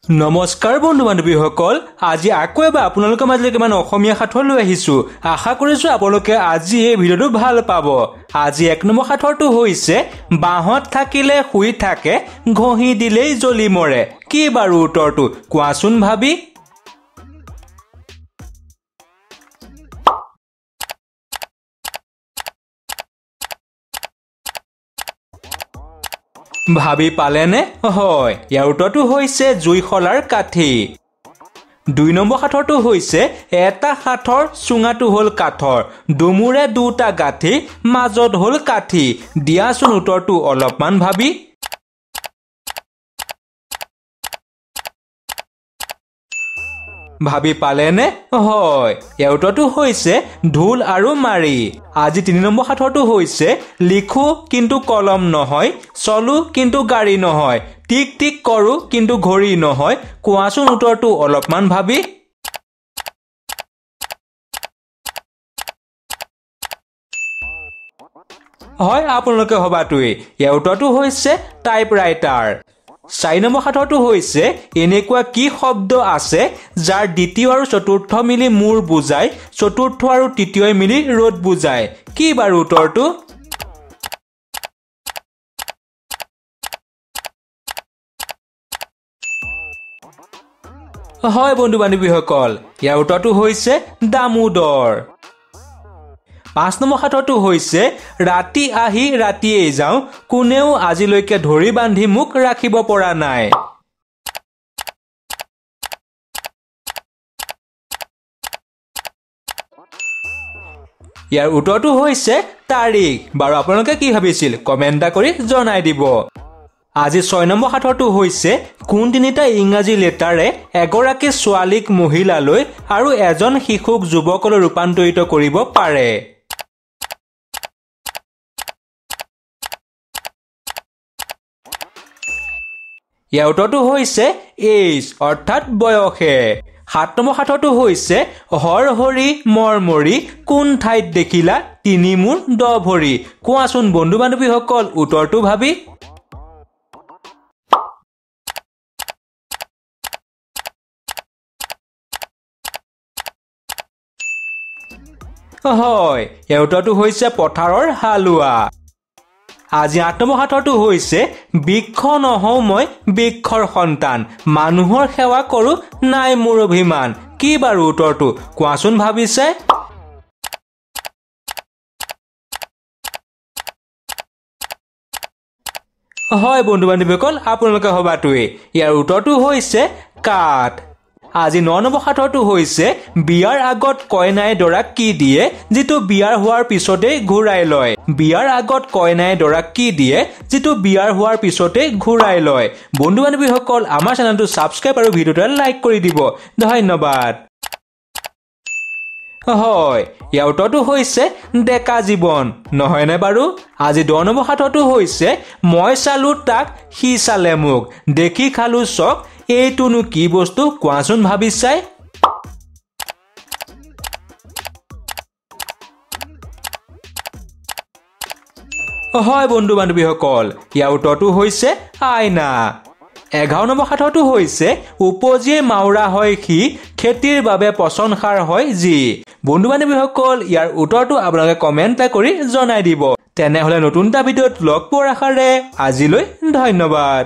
নমস্কাৰ বন্ধু বান্ধৱীসকল, আজি আকৌ এবাৰ আপোনালোকৰ মাজলৈ কিমান অসমীয়া সাঁথৰ লৈ আহিছো। আশা কৰিছো আপোনালোকে আজি এই ভিডিঅ'টো ভাল পাব। আজি 1 নম্বৰ সাঁথৰটো হৈছে বাঁহত থাকিলে শুই থাকে, ঘঁহি দিলেই জ্বলি মৰে। কি বাৰু উত্তৰটো কোৱাচোন ভাবি। ভাবি পালেনে? হয়, ইয়াৰ উত্তৰটো হৈছে জুইশলাৰ কাঠি। 2 নম্বৰ সাঁথৰটো হৈছে এটা সাঁথৰ চুঙাটো হ'ল কাঠৰ, দুমূৰে দুটা গাঠি, মাজত হ'ল কাঠি। দিয়াচোন উত্তৰটো অলপমান ভাবি। ভাবি পালেনে? হয়, ইয়াৰ উত্তৰটো হৈছে ঢোল আৰু মাৰি। আজি 3 নম্বৰ সাঁথৰটো হৈছে লিখো কিন্তু কলম নহয়, চলো কিন্তু গাড়ী নহয়, টিক টিক কৰো কিন্তু ঘড়ী নহয়। কোৱাচোন উত্তৰটো অলপমান ভাবি। হয়, আপোনালোকে ভবাটোৱেই। ইয়াৰ উত্তৰটো হৈছে টাইপৰাইটাৰ। 4 নম্বৰ সাঁথৰটো হৈছে এনেকুৱা কি শব্দ আছে যাৰ দ্বিতীয় আৰু চতুৰ্থ মিলি মূৰ বুজায়, চতুৰ্থ আৰু তৃতীয় মিলি ৰ'দ বুজায়। কি বাৰু উত্তৰটো? হয় বন্ধু বান্ধৱীসকল, ইয়াৰ উত্তৰটো হৈছে দামোদৰ। 5 নম্বৰ সাঁথৰটো হৈছে ৰাতি আহি ৰাতিয়েই যাওঁ, কোনেও আজিলৈকে ধৰি বান্ধি মোক ৰাখিব পৰা নাই। ইয়াৰ উত্তৰটো হৈছে তাৰিখ। বাৰু আপোনালোকে কি ভাবিছিল কমেণ্ট কৰি জনাই দিব। আজি 6 নম্বৰ সাঁথৰটো হৈছে কোন তিনিটা ইংৰাজী লেটাৰে এগৰাকী ছোৱালীক মহিলালৈ আৰু এজন শিশুক যুৱকলৈ ৰূপান্তৰিত কৰিব পাৰে। ইয়াৰ উত্তৰটো হৈছে এইজ অৰ্থাৎ বয়সে। 7 নম্বৰ সাঁথৰটো হৈছে হৰ হৰি মৰ মৰি, কোন ঠাইত দেখিলা 3 মূৰ 10 ভৰি। কোৱাচোন বন্ধু বান্ধৱীসকল উত্তৰটো ভাবি। হয়, ইয়াৰ উত্তৰটো হৈছে পথাৰৰ হালোৱা। আজি 8 নম্বৰ সাঁথৰটো হৈছে বৃক্ষ নহওঁ মই বৃক্ষৰ সন্তান, মানুহৰ সেৱা কৰো নাই মোৰ অভিমান। কি বাৰু উত্তৰটো কোৱাচোন ভাবিছে। হয় বন্ধু বান্ধৱীসকল, আপোনালোকে ভবাটোৱেই। ইয়াৰ উত্তৰটো হৈছে কাঠ। আজি 9 নম্বৰ সাঁথৰটো হৈছে বিয়াৰ আগত কইনাই দৰাক কি দিয়ে যিটো বিয়াৰ হোৱাৰ পিছতেই ঘূৰাই লয়। বিয়াৰ আগত কইনাই দৰাক কি দিয়ে যিটো বিয়াৰ হোৱাৰ পিছতেই ঘূৰাই লয়। বন্ধু বান্ধৱীসকল, আমাৰ চেনেলটো ছাবস্ক্ৰাইব আৰু ভিডিঅ'টো লাইক কৰি দিব। ধন্যবাদ। হয়, ইয়াৰ উত্তৰটো হৈছে ডেকা জীৱন, নহয়নে বাৰু? আজি 10 নম্বৰ সাঁথৰটো হৈছে মই চালো তাক সি চালে মোক, দেখি খালো চক, এইটোনো কি বস্তু কোৱাচোন ভাবি চাই। হয় বন্ধু বান্ধৱীসকল, ইয়াৰ উত্তৰটো হৈছে আইনা। 11 নম্বৰ সাঁথৰটো হৈছে উপজিয়ে মাউৰা হয় সি, খেতিৰ বাবে পচন সাৰ হয় যি। বন্ধু বান্ধৱীসকল, ইয়াৰ উত্তৰটো আপোনালোকে কমেণ্ট কৰি জনাই দিব। তেনেহলে নতুন এটা ভিডিঅ'ত লগ পোৱাৰ আশাৰে আজিলৈ ধন্যবাদ।